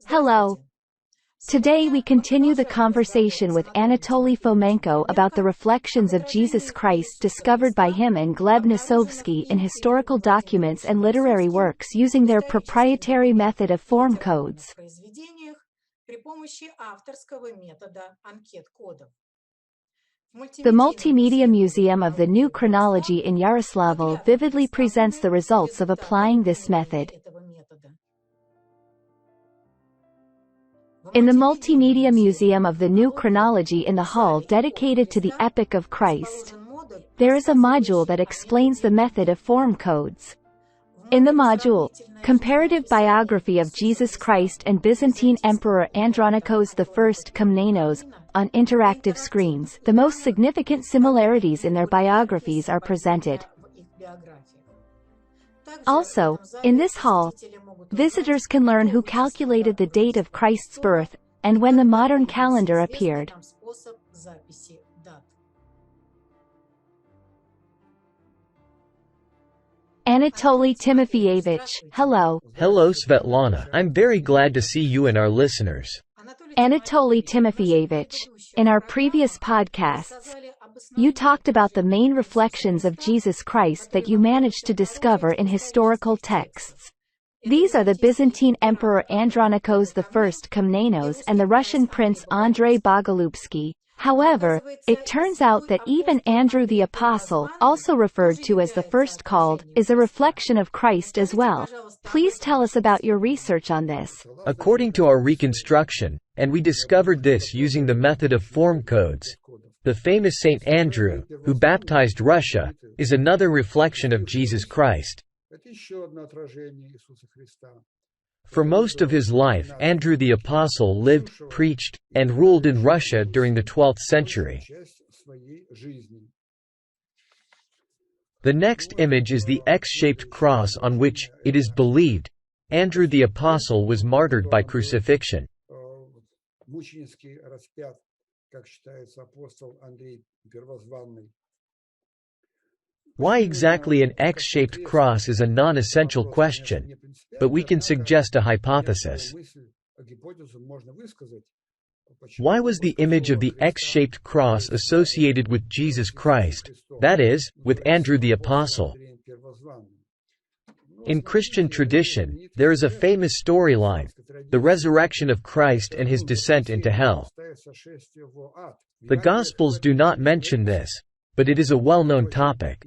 Hello. Today we continue the conversation with Anatoly Fomenko about the reflections of Jesus Christ discovered by him and Gleb Nosovsky in historical documents and literary works using their proprietary method of form codes. The Multimedia Museum of the New Chronology in Yaroslavl vividly presents the results of applying this method. In the Multimedia Museum of the New Chronology in the hall dedicated to the Epic of Christ, there is a module that explains the method of form codes. In the module, Comparative Biography of Jesus Christ and Byzantine Emperor Andronikos I Komnenos, on interactive screens, the most significant similarities in their biographies are presented. Also, in this hall, visitors can learn who calculated the date of Christ's birth, and when the modern calendar appeared. Anatoly Timofeyevich, hello. Hello Svetlana, I'm very glad to see you and our listeners. Anatoly Timofeyevich, in our previous podcasts, you talked about the main reflections of Jesus Christ that you managed to discover in historical texts. These are the Byzantine Emperor Andronikos I Komnenos and the Russian Prince Andrei Bogolyubsky. However, it turns out that even Andrew the Apostle, also referred to as the first called, is a reflection of Christ as well. Please tell us about your research on this. According to our reconstruction, and we discovered this using the method of form codes, the famous Saint Andrew, who baptized Russia, is another reflection of Jesus Christ. For most of his life, Andrew the Apostle lived, preached, and ruled in Russia during the 12th century. The next image is the X-shaped cross on which, it is believed, Andrew the Apostle was martyred by crucifixion. Why exactly an X-shaped cross is a non-essential question, but we can suggest a hypothesis. Why was the image of the X-shaped cross associated with Jesus Christ, that is, with Andrew the Apostle? In Christian tradition, there is a famous storyline, the resurrection of Christ and his descent into hell. The Gospels do not mention this, but it is a well-known topic.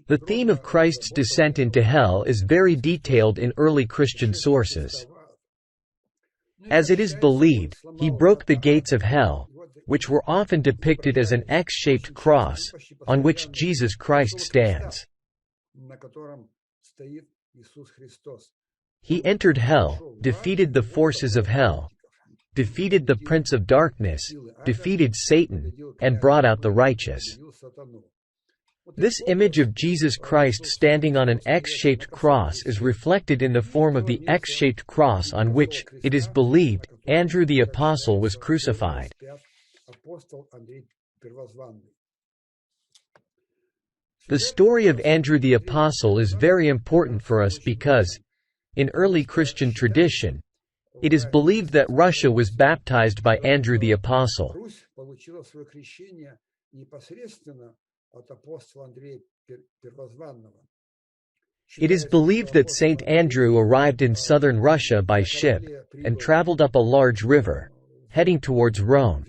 The theme of Christ's descent into hell is very detailed in early Christian sources. As it is believed, he broke the gates of hell, which were often depicted as an X-shaped cross, on which Jesus Christ stands. He entered hell, defeated the forces of hell, defeated the prince of darkness, defeated Satan, and brought out the righteous. This image of Jesus Christ standing on an X-shaped cross is reflected in the form of the X-shaped cross on which, it is believed, Andrew the Apostle was crucified. The story of Andrew the Apostle is very important for us because, in early Christian tradition, it is believed that Russia was baptized by Andrew the Apostle. It is believed that Saint Andrew arrived in southern Russia by ship, and traveled up a large river, heading towards Rome.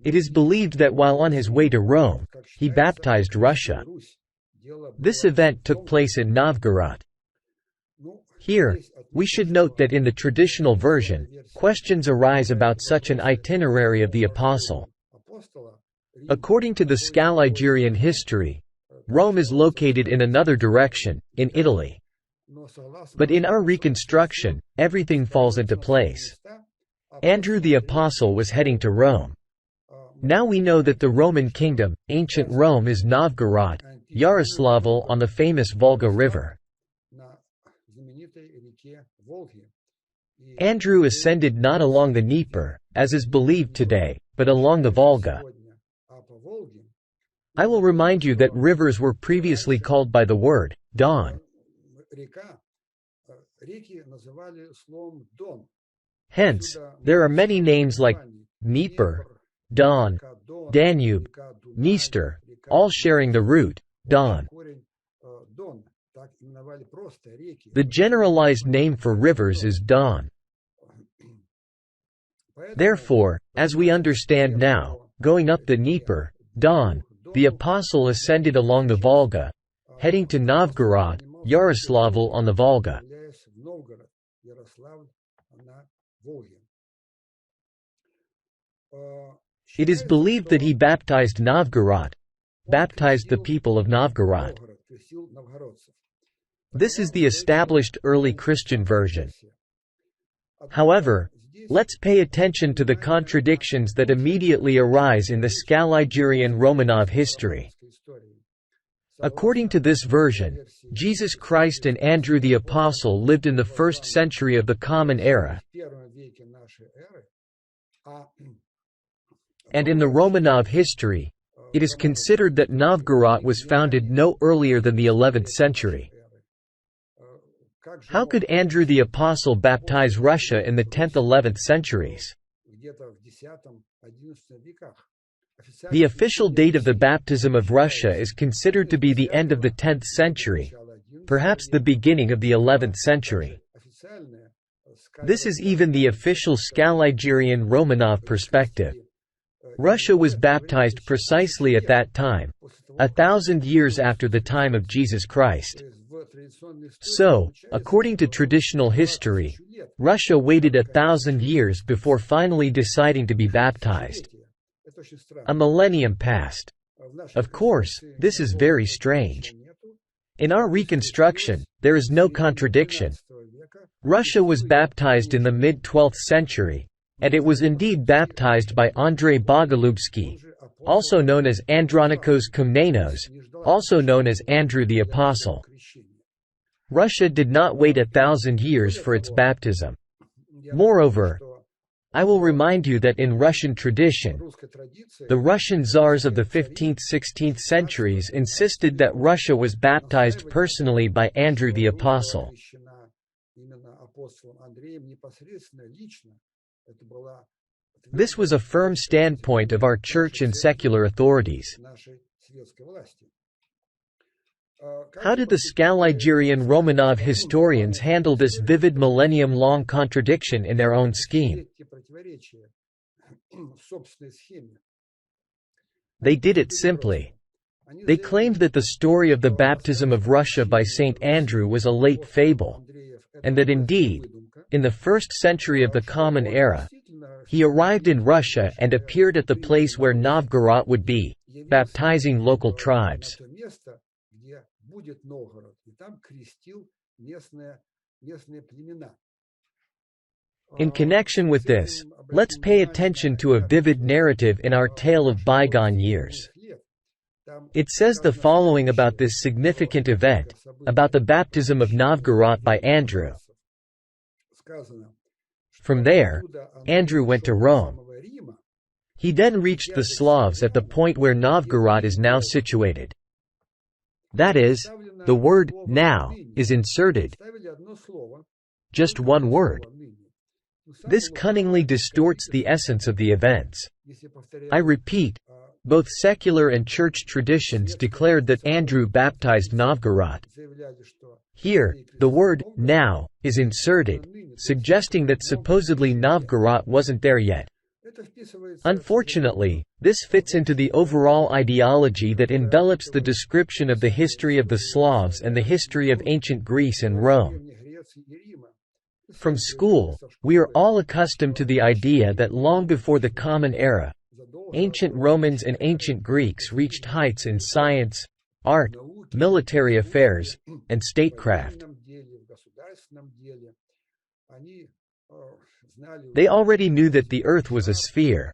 It is believed that while on his way to Rome, he baptized Russia. This event took place in Novgorod. Here, we should note that in the traditional version, questions arise about such an itinerary of the Apostle. According to the Scaligerian history, Rome is located in another direction, in Italy. But in our reconstruction, everything falls into place. Andrew the Apostle was heading to Rome. Now we know that the Roman kingdom, ancient Rome, is Novgorod, Yaroslavl on the famous Volga River. Andrew ascended not along the Dnieper, as is believed today, but along the Volga. I will remind you that rivers were previously called by the word Don. Hence, there are many names like Dnieper, Don, Danube, Dniester, all sharing the root Don. The generalized name for rivers is Don. Therefore, as we understand now, going up the Dnieper, Don, the apostle ascended along the Volga, heading to Novgorod, Yaroslavl on the Volga. It is believed that he baptized Novgorod, baptized the people of Novgorod. This is the established early Christian version. However, let's pay attention to the contradictions that immediately arise in the Scaligerian-Romanov history. According to this version, Jesus Christ and Andrew the Apostle lived in the 1st century of the Common Era, and in the Romanov history, it is considered that Novgorod was founded no earlier than the 11th century. How could Andrew the Apostle baptize Russia in the 10th–11th centuries? The official date of the baptism of Russia is considered to be the end of the 10th century, perhaps the beginning of the 11th century. This is even the official Scaligerian-Romanov perspective. Russia was baptized precisely at that time, 1,000 years after the time of Jesus Christ. So, according to traditional history, Russia waited 1,000 years before finally deciding to be baptized. A millennium passed. Of course, this is very strange. In our reconstruction, there is no contradiction. Russia was baptized in the mid-12th century, and it was indeed baptized by Andrei Bogolubsky, also known as Andronikos Komnenos, also known as Andrew the Apostle. Russia did not wait 1,000 years for its baptism. Moreover, I will remind you that in Russian tradition, the Russian czars of the 15th–16th centuries insisted that Russia was baptized personally by Andrew the Apostle. This was a firm standpoint of our church and secular authorities. How did the Scaligerian-Romanov historians handle this vivid millennium-long contradiction in their own scheme? They did it simply. They claimed that the story of the baptism of Russia by Saint Andrew was a late fable, and that indeed, in the 1st century of the Common Era, he arrived in Russia and appeared at the place where Novgorod would be, baptizing local tribes. In connection with this, let's pay attention to a vivid narrative in our tale of bygone years. It says the following about this significant event, about the baptism of Novgorod by Andrew. From there, Andrew went to Rome. He then reached the Slavs at the point where Novgorod is now situated. That is, the word "now" is inserted. Just one word. This cunningly distorts the essence of the events. I repeat, both secular and church traditions declared that Andrew baptized Novgorod. Here, the word "now" is inserted, suggesting that supposedly Novgorod wasn't there yet. Unfortunately, this fits into the overall ideology that envelops the description of the history of the Slavs and the history of ancient Greece and Rome. From school, we are all accustomed to the idea that long before the Common Era, ancient Romans and ancient Greeks reached heights in science, art, military affairs, and statecraft. They already knew that the earth was a sphere.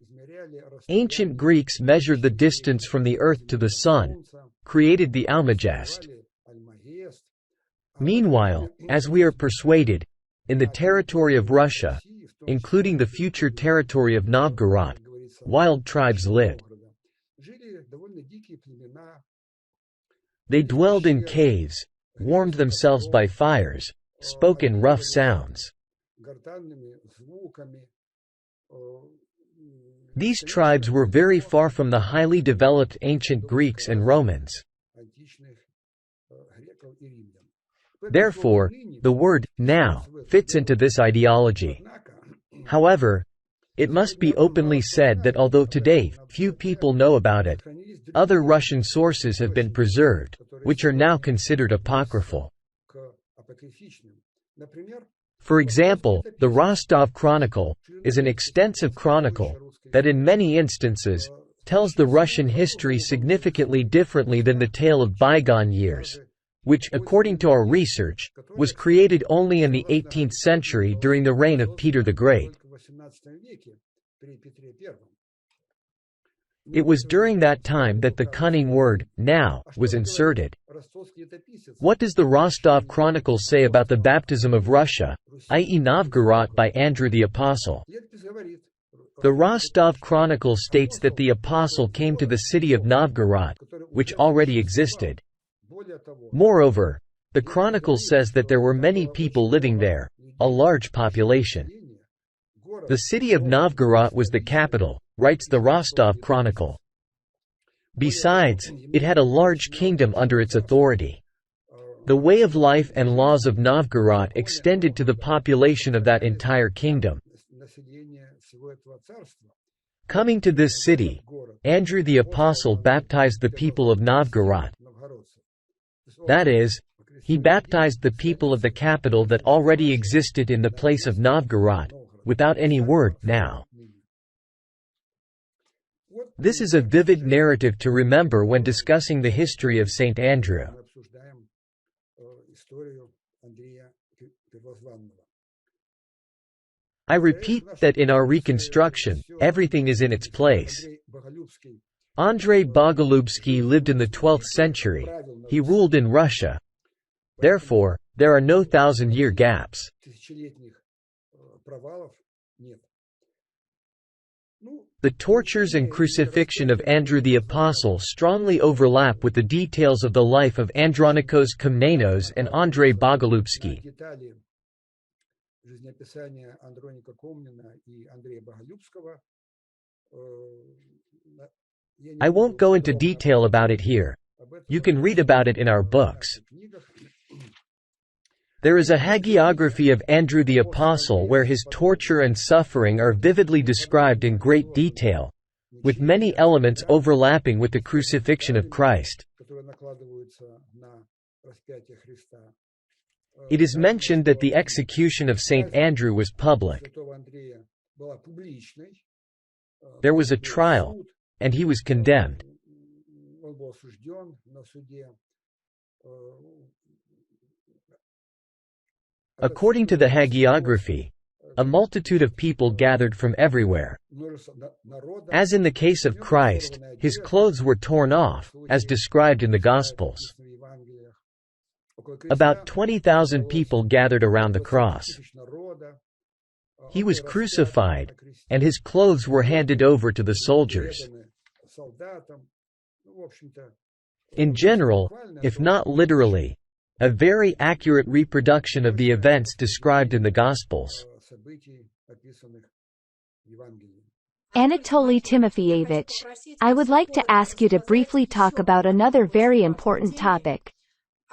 Ancient Greeks measured the distance from the earth to the sun, created the Almagest. Meanwhile, as we are persuaded, in the territory of Russia, including the future territory of Novgorod, wild tribes lived. They dwelled in caves, warmed themselves by fires, spoke in rough sounds. These tribes were very far from the highly developed ancient Greeks and Romans. Therefore, the word now fits into this ideology. However, it must be openly said that although today few people know about it, other Russian sources have been preserved, which are now considered apocryphal. For example, the Rostov Chronicle is an extensive chronicle that in many instances tells the Russian history significantly differently than the tale of bygone years, which, according to our research, was created only in the 18th century during the reign of Peter the Great. It was during that time that the cunning word, now, was inserted. What does the Rostov Chronicle say about the baptism of Russia, i.e. Novgorod, by Andrew the Apostle? The Rostov Chronicle states that the Apostle came to the city of Novgorod, which already existed. Moreover, the Chronicle says that there were many people living there, a large population. The city of Novgorod was the capital, writes the Rostov Chronicle. Besides, it had a large kingdom under its authority. The way of life and laws of Novgorod extended to the population of that entire kingdom. Coming to this city, Andrew the Apostle baptized the people of Novgorod. That is, he baptized the people of the capital that already existed in the place of Novgorod, without any word, now. This is a vivid narrative to remember when discussing the history of Saint Andrew. I repeat that in our reconstruction, everything is in its place. Andrei Boголюбский lived in the 12th century. He ruled in Russia. Therefore, there are no thousand-year gaps. The tortures and crucifixion of Andrew the Apostle strongly overlap with the details of the life of Andronikos Komnenos and Andrei Boголюбский. I won't go into detail about it here. You can read about it in our books. There is a hagiography of Andrew the Apostle where his torture and suffering are vividly described in great detail, with many elements overlapping with the crucifixion of Christ. It is mentioned that the execution of Saint Andrew was public. There was a trial, and he was condemned. According to the hagiography, a multitude of people gathered from everywhere. As in the case of Christ, his clothes were torn off, as described in the Gospels. About 20,000 people gathered around the cross. He was crucified, and his clothes were handed over to the soldiers. In general, if not literally, a very accurate reproduction of the events described in the Gospels. Anatoly Timofeyevich, I would like to ask you to briefly talk about another very important topic: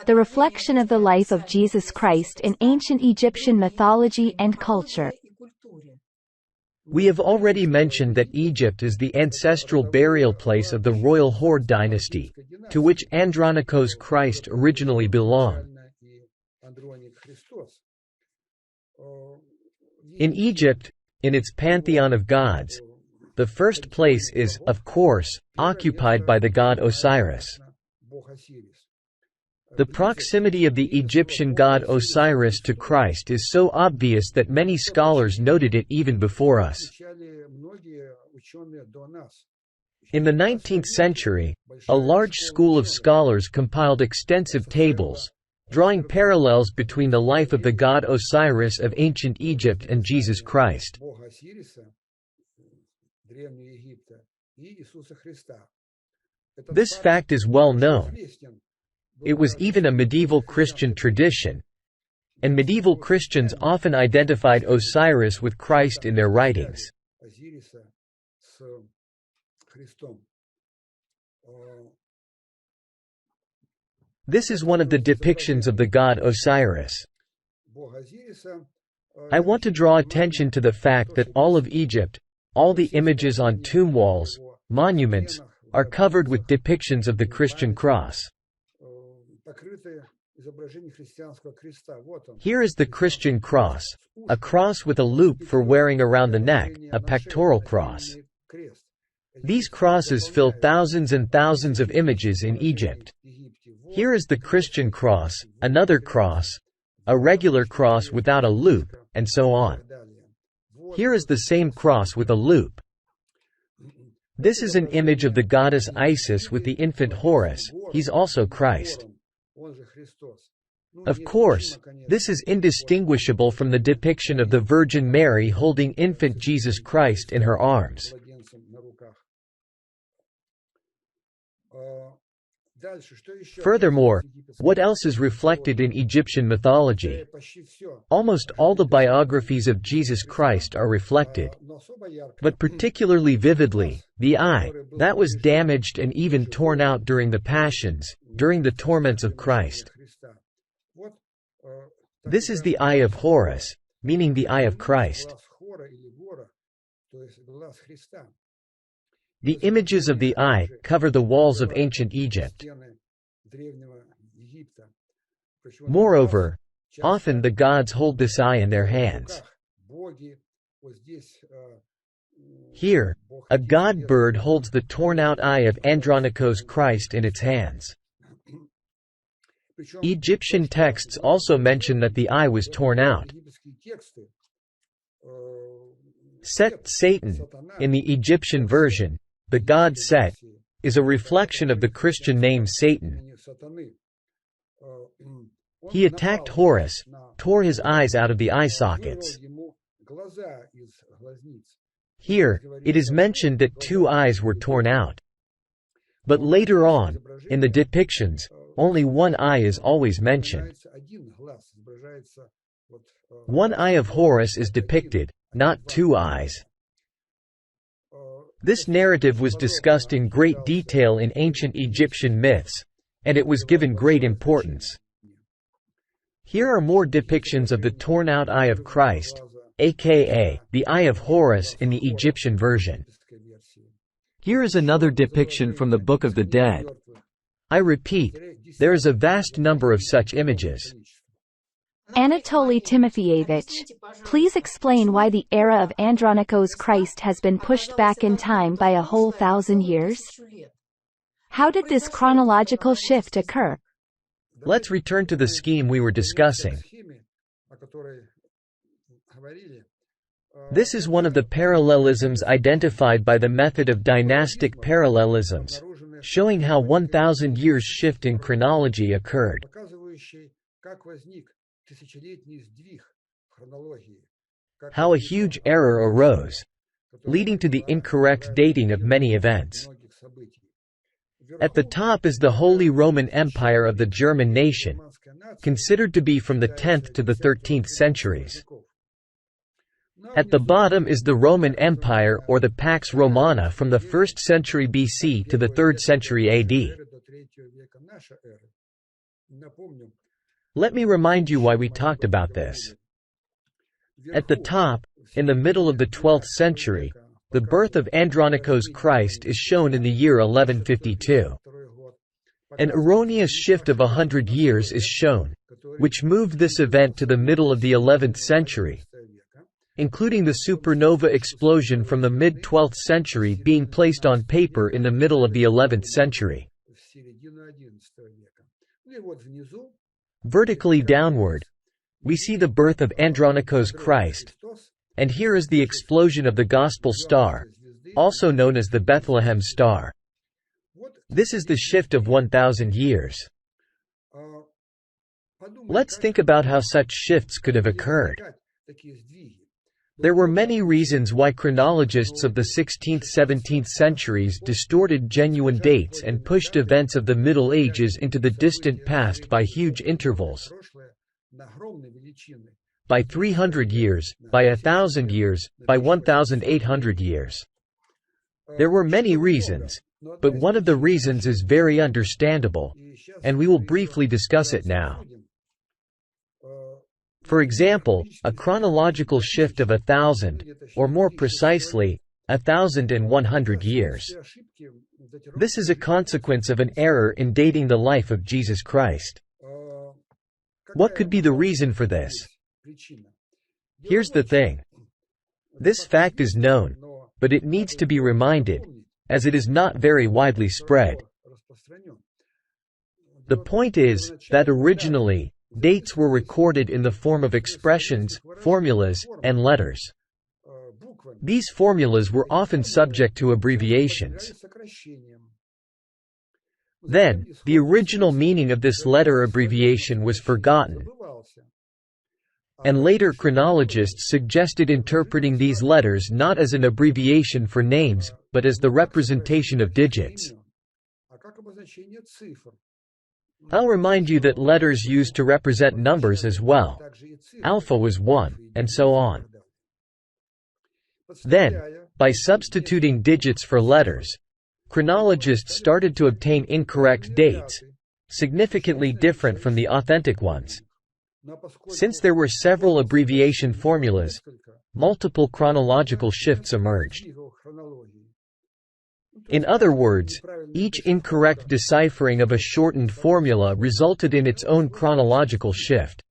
the reflection of the life of Jesus Christ in ancient Egyptian mythology and culture. We have already mentioned that Egypt is the ancestral burial place of the royal Horde dynasty, to which Andronikos Christ originally belonged. In Egypt, in its pantheon of gods, the first place is, of course, occupied by the god Osiris. The proximity of the Egyptian god Osiris to Christ is so obvious that many scholars noted it even before us. In the 19th century, a large school of scholars compiled extensive tables, drawing parallels between the life of the god Osiris of ancient Egypt and Jesus Christ. This fact is well known. It was even a medieval Christian tradition, and medieval Christians often identified Osiris with Christ in their writings. This is one of the depictions of the god Osiris. I want to draw attention to the fact that all of Egypt, all the images on tomb walls, monuments, are covered with depictions of the Christian cross. Here is the Christian cross, a cross with a loop for wearing around the neck, a pectoral cross. These crosses fill thousands and thousands of images in Egypt. Here is the Christian cross, another cross, a regular cross without a loop, and so on. Here is the same cross with a loop. This is an image of the goddess Isis with the infant Horus. He's also Christ. Of course, this is indistinguishable from the depiction of the Virgin Mary holding infant Jesus Christ in her arms. Furthermore, what else is reflected in Egyptian mythology? Almost all the biographies of Jesus Christ are reflected, but particularly vividly, the eye, that was damaged and even torn out during the Passions, during the torments of Christ. This is the eye of Horus, meaning the eye of Christ. The images of the eye cover the walls of ancient Egypt. Moreover, often the gods hold this eye in their hands. Here, a god bird holds the torn-out eye of Andronikos Christ in its hands. Egyptian texts also mention that the eye was torn out. Set, Satan, in the Egyptian version, the god Set, is a reflection of the Christian name Satan. He attacked Horus, tore his eyes out of the eye sockets. Here, it is mentioned that 2 eyes were torn out. But later on, in the depictions, only 1 eye is always mentioned. 1 eye of Horus is depicted, not 2 eyes. This narrative was discussed in great detail in ancient Egyptian myths, and it was given great importance. Here are more depictions of the torn-out eye of Christ, aka the eye of Horus in the Egyptian version. Here is another depiction from the Book of the Dead. I repeat, there is a vast number of such images. Anatoly Timofeyevich, please explain why the era of Andronikos Christ has been pushed back in time by a whole 1,000 years? How did this chronological shift occur? Let's return to the scheme we were discussing. This is one of the parallelisms identified by the method of dynastic parallelisms, showing how 1,000 years shift in chronology occurred. How a huge error arose, leading to the incorrect dating of many events. At the top is the Holy Roman Empire of the German nation, considered to be from the 10th to the 13th centuries. At the bottom is the Roman Empire or the Pax Romana from the 1st century BC to the 3rd century AD. Let me remind you why we talked about this. At the top, in the middle of the 12th century, the birth of Andronikos Christ is shown in the year 1152. An erroneous shift of 100 years is shown, which moved this event to the middle of the 11th century, including the supernova explosion from the mid-12th century being placed on paper in the middle of the 11th century. Vertically downward, we see the birth of Andronikos Christ, and here is the explosion of the Gospel Star, also known as the Bethlehem Star. This is the shift of 1,000 years. Let's think about how such shifts could have occurred. There were many reasons why chronologists of the 16th–17th centuries distorted genuine dates and pushed events of the Middle Ages into the distant past by huge intervals, by 300 years, by 1,000 years, by 1,800 years. There were many reasons, but one of the reasons is very understandable, and we will briefly discuss it now. For example, a chronological shift of 1,000, or more precisely, 1,100 years. This is a consequence of an error in dating the life of Jesus Christ. What could be the reason for this? Here's the thing. This fact is known, but it needs to be reminded, as it is not very widely spread. The point is that originally, dates were recorded in the form of expressions, formulas, and letters. These formulas were often subject to abbreviations. Then, the original meaning of this letter abbreviation was forgotten, and later chronologists suggested interpreting these letters not as an abbreviation for names, but as the representation of digits. I'll remind you that letters used to represent numbers as well. Alpha was 1, and so on. Then, by substituting digits for letters, chronologists started to obtain incorrect dates, significantly different from the authentic ones. Since there were several abbreviation formulas, multiple chronological shifts emerged. In other words, each incorrect deciphering of a shortened formula resulted in its own chronological shift.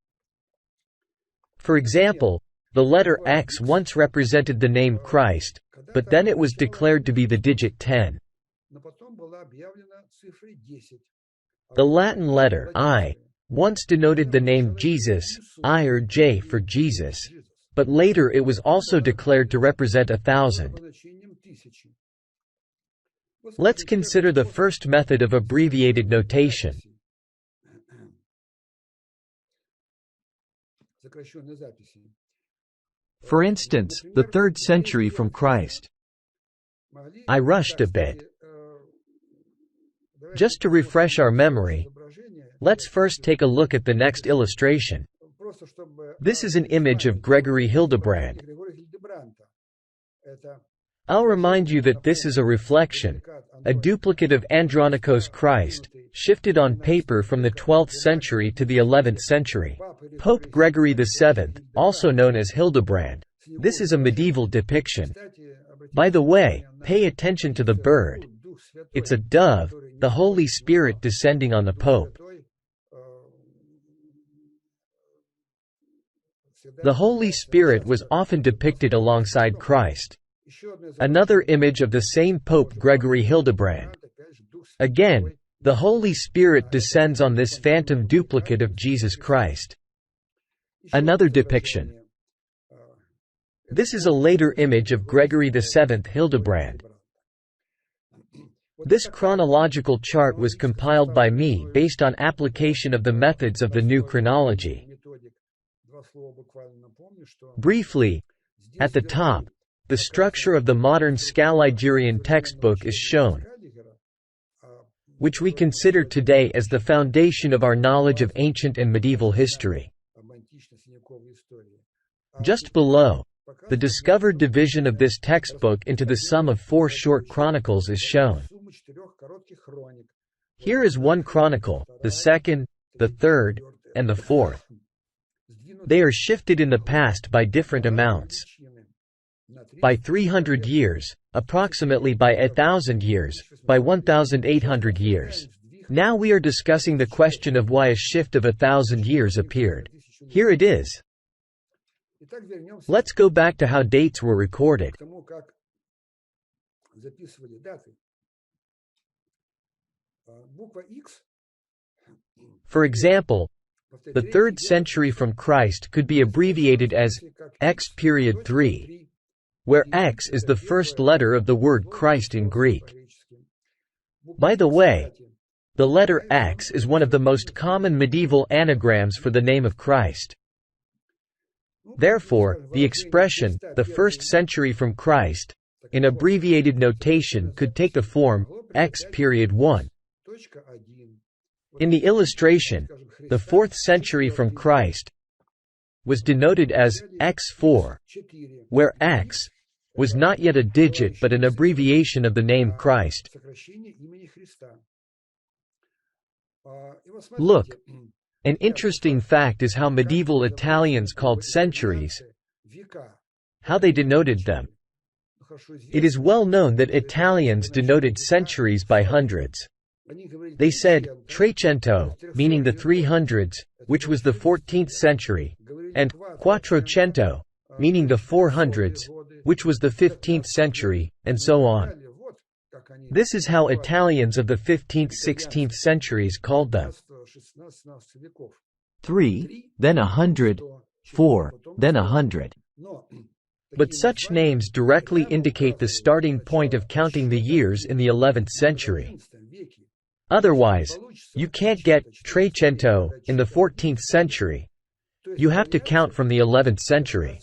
For example, the letter X once represented the name Christ, but then it was declared to be the digit 10. The Latin letter I once denoted the name Jesus, I or J for Jesus, but later it was also declared to represent 1,000. Let's consider the first method of abbreviated notation. For instance, the 3rd century from Christ. I rushed a bit. Just to refresh our memory, let's first take a look at the next illustration. This is an image of Gregory Hildebrand. I'll remind you that this is a reflection, a duplicate of Andronikos Christ, shifted on paper from the 12th century to the 11th century. Pope Gregory VII, also known as Hildebrand. This is a medieval depiction. By the way, pay attention to the bird. It's a dove, the Holy Spirit descending on the Pope. The Holy Spirit was often depicted alongside Christ. Another image of the same Pope Gregory Hildebrand. Again, the Holy Spirit descends on this phantom duplicate of Jesus Christ. Another depiction. This is a later image of Gregory VII Hildebrand. This chronological chart was compiled by me based on application of the methods of the new chronology. Briefly, at the top, the structure of the modern Scaligerian textbook is shown, which we consider today as the foundation of our knowledge of ancient and medieval history. Just below, the discovered division of this textbook into the sum of 4 short chronicles is shown. Here is one chronicle, the second, the third, and the fourth. They are shifted in the past by different amounts. By 300 years, approximately by 1,000 years, by 1,800 years. Now we are discussing the question of why a shift of 1,000 years appeared. Here it is. Let's go back to how dates were recorded. For example, the 3rd century from Christ could be abbreviated as X period 3, where X is the first letter of the word Christ in Greek. By the way, the letter X is one of the most common medieval anagrams for the name of Christ. Therefore, the expression, the 1st century from Christ, in abbreviated notation could take the form, X.1. In the illustration, the 4th century from Christ was denoted as X4, where X was not yet a digit but an abbreviation of the name Christ. Look, an interesting fact is how medieval Italians called centuries, how they denoted them. It is well known that Italians denoted centuries by hundreds. They said trecento, meaning the 300s, which was the 14th century, and quattrocento, meaning the 400s, which was the 15th century, and so on. This is how Italians of the 15th, 16th centuries called them. 3, then 100, 4, then 100. But such names directly indicate the starting point of counting the years in the 11th century. Otherwise, you can't get trecento in the 14th century. You have to count from the 11th century.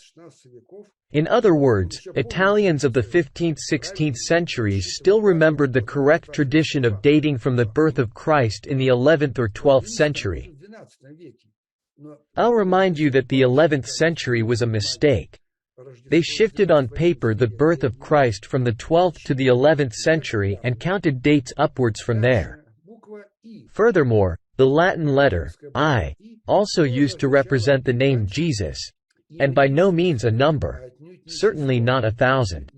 In other words, Italians of the 15th, 16th centuries still remembered the correct tradition of dating from the birth of Christ in the 11th or 12th century. I'll remind you that the 11th century was a mistake. They shifted on paper the birth of Christ from the 12th to the 11th century and counted dates upwards from there. Furthermore, the Latin letter, I, also used to represent the name Jesus, and by no means a number, certainly not 1,000.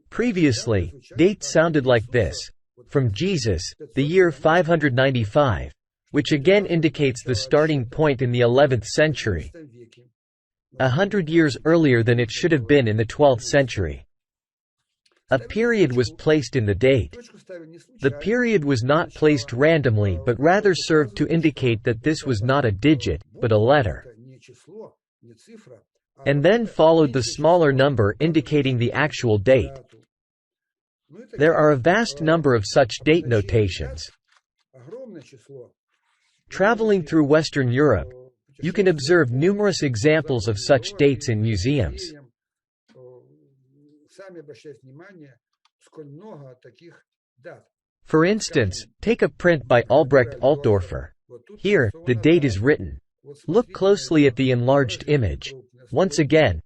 Previously, dates sounded like this: from Jesus, the year 595, which again indicates the starting point in the 11th century, 100 years earlier than it should have been in the 12th century. A period was placed in the date. The period was not placed randomly but rather served to indicate that this was not a digit, but a letter. And then followed the smaller number indicating the actual date. There are a vast number of such date notations. Traveling through Western Europe, you can observe numerous examples of such dates in museums. For instance, take a print by Albrecht Altdorfer. Here, the date is written. Look closely at the enlarged image. Once again,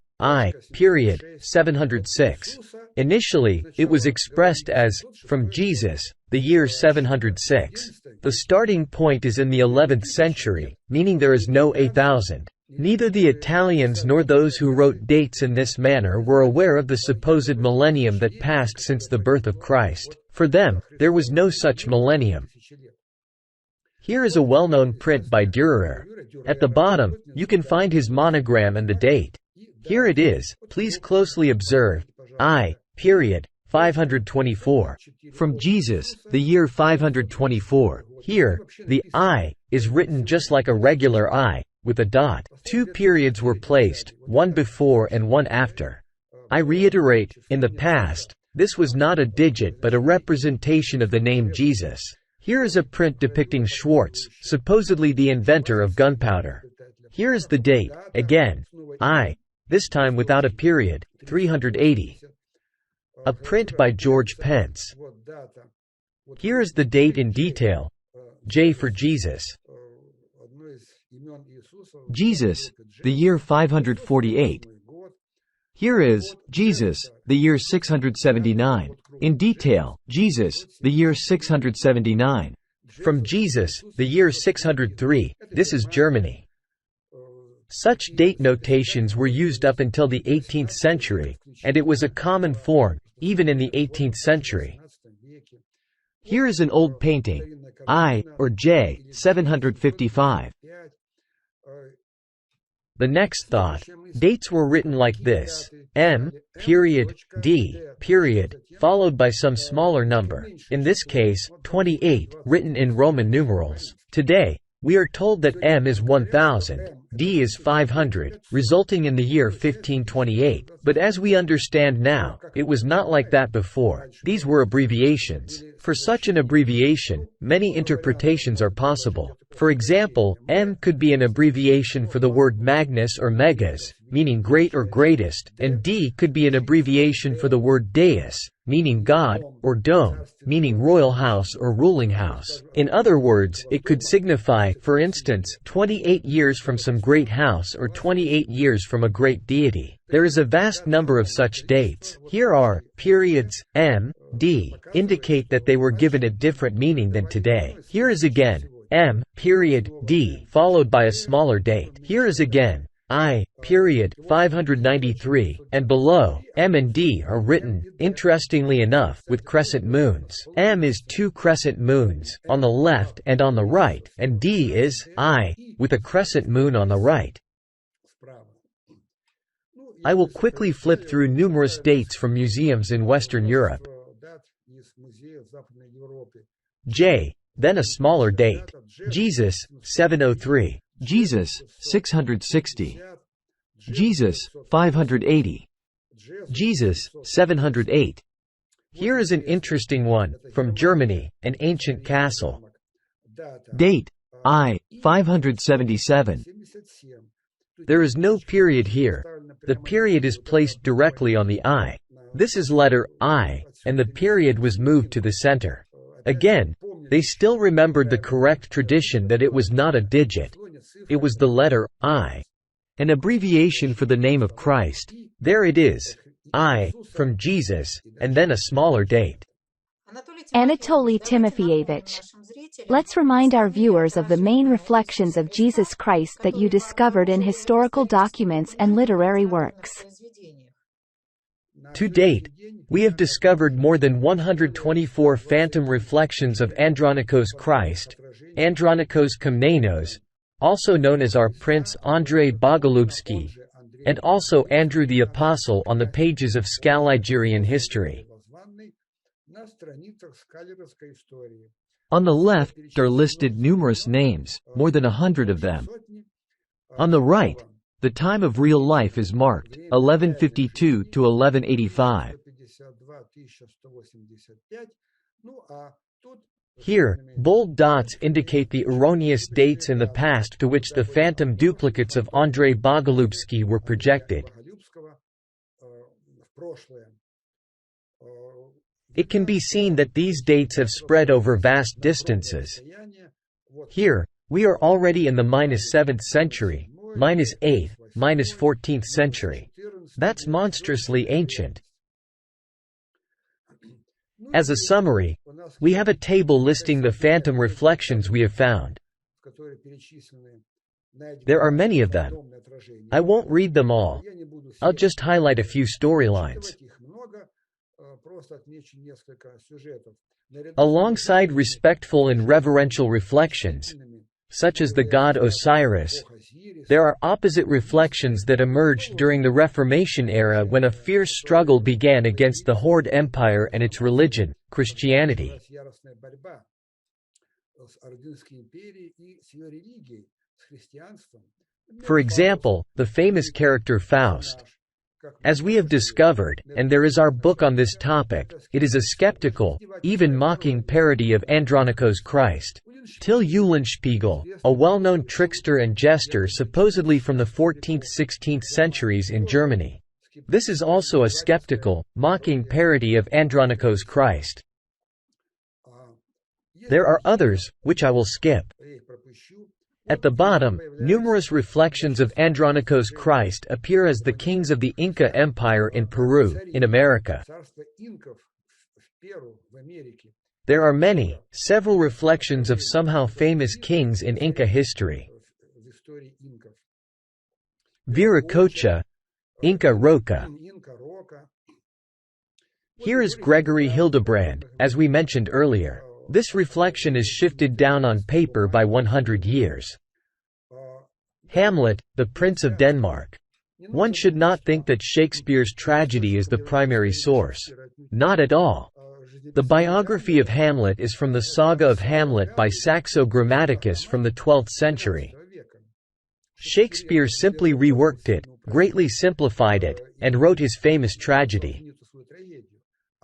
period, 706. Initially, it was expressed as, from Jesus, the year 706. The starting point is in the 11th century, meaning there is no 8,000. Neither the Italians nor those who wrote dates in this manner were aware of the supposed millennium that passed since the birth of Christ. For them, there was no such millennium. Here is a well-known print by Dürer. At the bottom, you can find his monogram and the date. Here it is. Please closely observe. Period, 524. From Jesus, the year 524. Here, the I is written just like a regular I, with a dot. 2 periods were placed, one before and one after. I reiterate, in the past, this was not a digit but a representation of the name Jesus. Here is a print depicting Schwartz, supposedly the inventor of gunpowder. Here is the date, again, I, this time without a period, 380. A print by George Pence. Here is the date in detail, J for Jesus. Jesus, the year 548. Here is, Jesus, the year 679. In detail, Jesus, the year 679. From Jesus, the year 603, this is Germany. Such date notations were used up until the 18th century, and it was a common form, even in the 18th century. Here is an old painting, I, or J, 755. The next thought, dates were written like this, M, period, D, period, followed by some smaller number, in this case, 28, written in Roman numerals. Today, We are told that M is 1000, D is 500, resulting in the year 1528, but as we understand now, it was not like that before. These were abbreviations. For such an abbreviation, many interpretations are possible. For example, M could be an abbreviation for the word Magnus or Megas, meaning great or greatest, and D could be an abbreviation for the word Deus, meaning God, or Dome, meaning royal house or ruling house. In other words, it could signify, for instance, 28 years from some great house or 28 years from a great deity. There is a vast number of such dates. Here are periods M, D, indicate that they were given a different meaning than today. Here is again M, period, D, followed by a smaller date. Here is again I, period, 593, and below, M and D are written, interestingly enough, with crescent moons. M is 2 crescent moons, on the left and on the right, and D is I, with a crescent moon on the right. I will quickly flip through numerous dates from museums in Western Europe. J, then a smaller date. Jesus, 703. Jesus, 660. Jesus, 580. Jesus, 708. Here is an interesting one, from Germany, an ancient castle. Date, I, 577. There is no period here. The period is placed directly on the I. This is letter I, and the period was moved to the center. Again, they still remembered the correct tradition that it was not a digit. It was the letter I. An abbreviation for the name of Christ. There it is. I, from Jesus, and then a smaller date. Anatoly Timofeyevich, let's remind our viewers of the main reflections of Jesus Christ that you discovered in historical documents and literary works. To date, we have discovered more than 124 phantom reflections of Andronikos Christ, Andronikos Komnenos, also known as our Prince Andrei Bogolubsky, and also Andrew the Apostle on the pages of Scaligerian history. On the left are listed numerous names, more than 100 of them. On the right, the time of real life is marked, 1152 to 1185. Here, bold dots indicate the erroneous dates in the past to which the phantom duplicates of Andrei Bogolubsky were projected. It can be seen that these dates have spread over vast distances. Here, we are already in the -7th century, -8th, -14th century. That's monstrously ancient. As a summary, we have a table listing the phantom reflections we have found. There are many of them. I won't read them all. I'll just highlight a few storylines. Alongside respectful and reverential reflections, such as the god Osiris, there are opposite reflections that emerged during the Reformation era when a fierce struggle began against the Horde Empire and its religion, Christianity. For example, the famous character Faust. As we have discovered, and there is our book on this topic, it is a skeptical, even mocking parody of Andronikos Christ. Till Eulenspiegel, a well-known trickster and jester supposedly from the 14th–16th centuries in Germany. This is also a skeptical, mocking parody of Andronikos Christ. There are others, which I will skip. At the bottom, numerous reflections of Andronikos Christ appear as the kings of the Inca Empire in Peru, in America. There are many, several reflections of somehow famous kings in Inca history. Viracocha, Inca Roca. Here is Gregory Hildebrand, as we mentioned earlier. This reflection is shifted down on paper by 100 years. Hamlet, the Prince of Denmark. One should not think that Shakespeare's tragedy is the primary source. Not at all. The biography of Hamlet is from the Saga of Hamlet by Saxo Grammaticus from the 12th century. Shakespeare simply reworked it, greatly simplified it, and wrote his famous tragedy.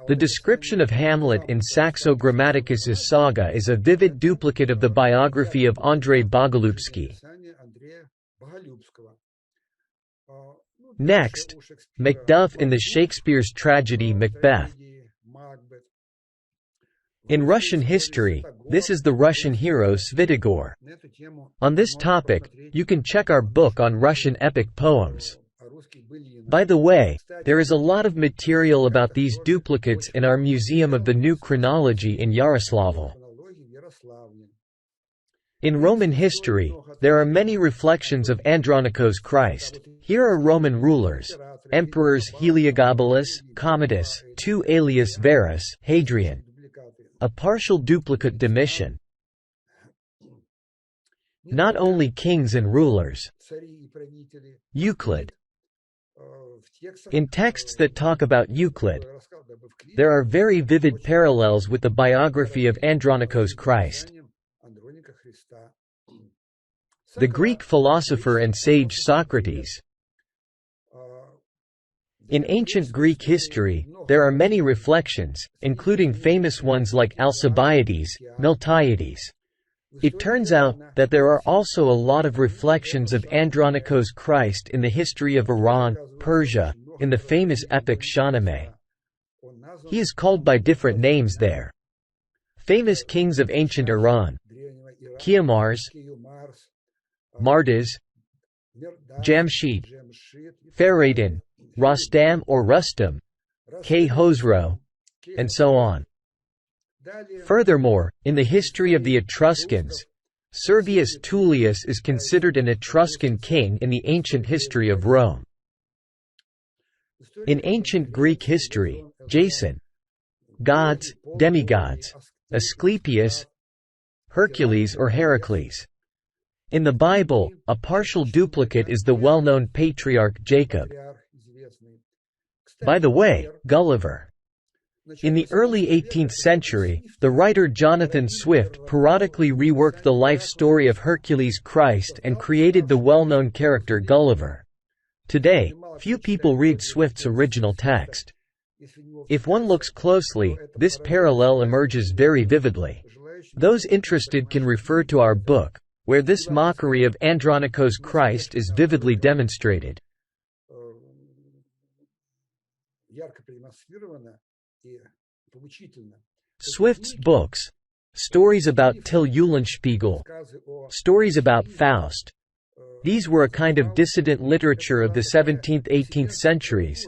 The description of Hamlet in Saxo Grammaticus's saga is a vivid duplicate of the biography of Andrzej Bogolyubski. Next, Macduff in the Shakespeare's tragedy Macbeth. In Russian history, this is the Russian hero Svyatogor. On this topic, you can check our book on Russian epic poems. By the way, there is a lot of material about these duplicates in our Museum of the New Chronology in Yaroslavl. In Roman history, there are many reflections of Andronikos Christ. Here are Roman rulers, emperors Heliogabalus, Commodus, II alias Verus, Hadrian. A partial duplicate Domitian. Not only kings and rulers. Euclid. In texts that talk about Euclid, there are very vivid parallels with the biography of Andronikos Christ. The Greek philosopher and sage Socrates. In ancient Greek history, there are many reflections, including famous ones like Alcibiades, Miltiades. It turns out that there are also a lot of reflections of Andronikos Christ in the history of Iran, Persia, in the famous epic Shahnameh. He is called by different names there. Famous kings of ancient Iran: Kiamars, Mardaz, Jamshid, Faridun, Rostam or Rustam, Khosrow, and so on. Furthermore, in the history of the Etruscans, Servius Tullius is considered an Etruscan king in the ancient history of Rome. In ancient Greek history, Jason, gods, demigods, Asclepius, Hercules or Heracles. In the Bible, a partial duplicate is the well-known patriarch Jacob. By the way, Gulliver. In the early 18th century, the writer Jonathan Swift periodically reworked the life story of Hercules Christ and created the well-known character Gulliver. Today, few people read Swift's original text. If one looks closely, this parallel emerges very vividly. Those interested can refer to our book, where this mockery of Andronikos Christ is vividly demonstrated. Swift's books, stories about Till Eulenspiegel, stories about Faust, these were a kind of dissident literature of the 17th–18th centuries,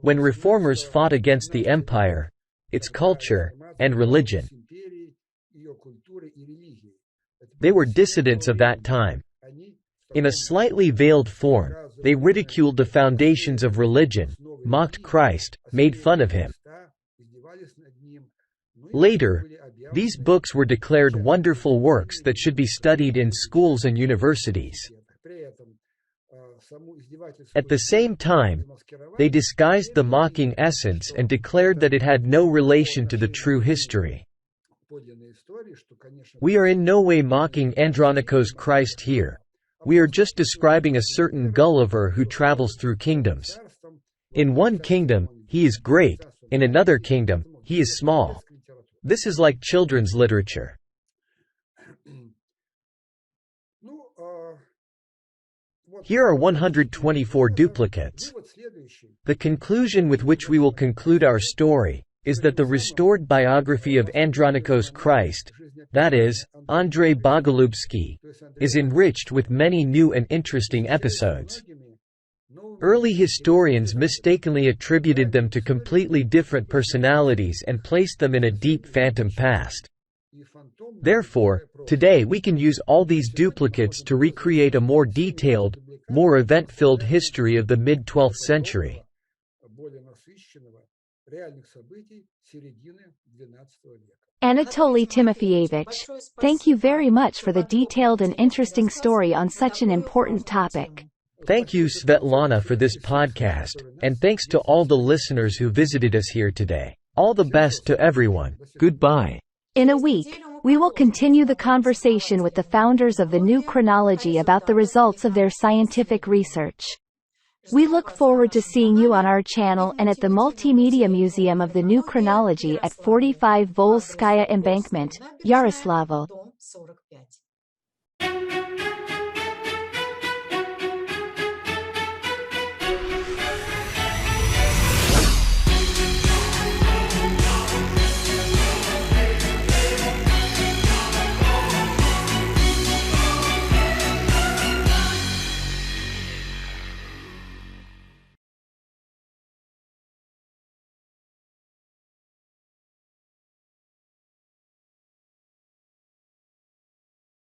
when reformers fought against the empire, its culture, and religion. They were dissidents of that time. In a slightly veiled form, they ridiculed the foundations of religion, mocked Christ, made fun of him. Later, these books were declared wonderful works that should be studied in schools and universities. At the same time, they disguised the mocking essence and declared that it had no relation to the true history. We are in no way mocking Andronikos Christ here. We are just describing a certain Gulliver who travels through kingdoms. In one kingdom, he is great, in another kingdom, he is small. This is like children's literature. Here are 124 duplicates. The conclusion with which we will conclude our story is that the restored biography of Andronikos Christ, that is, Andrzej Bogolyubski, is enriched with many new and interesting episodes. Early historians mistakenly attributed them to completely different personalities and placed them in a deep phantom past. Therefore, today we can use all these duplicates to recreate a more detailed, more event-filled history of the mid-12th century. Anatoly Timofeyevich, thank you very much for the detailed and interesting story on such an important topic. Thank you, Svetlana, for this podcast, and thanks to all the listeners who visited us here today. All the best to everyone. Goodbye. In a week, we will continue the conversation with the founders of the new chronology about the results of their scientific research. We look forward to seeing you on our channel and at the Multimedia Museum of the New Chronology at 45 Volskaya Embankment, Yaroslavl.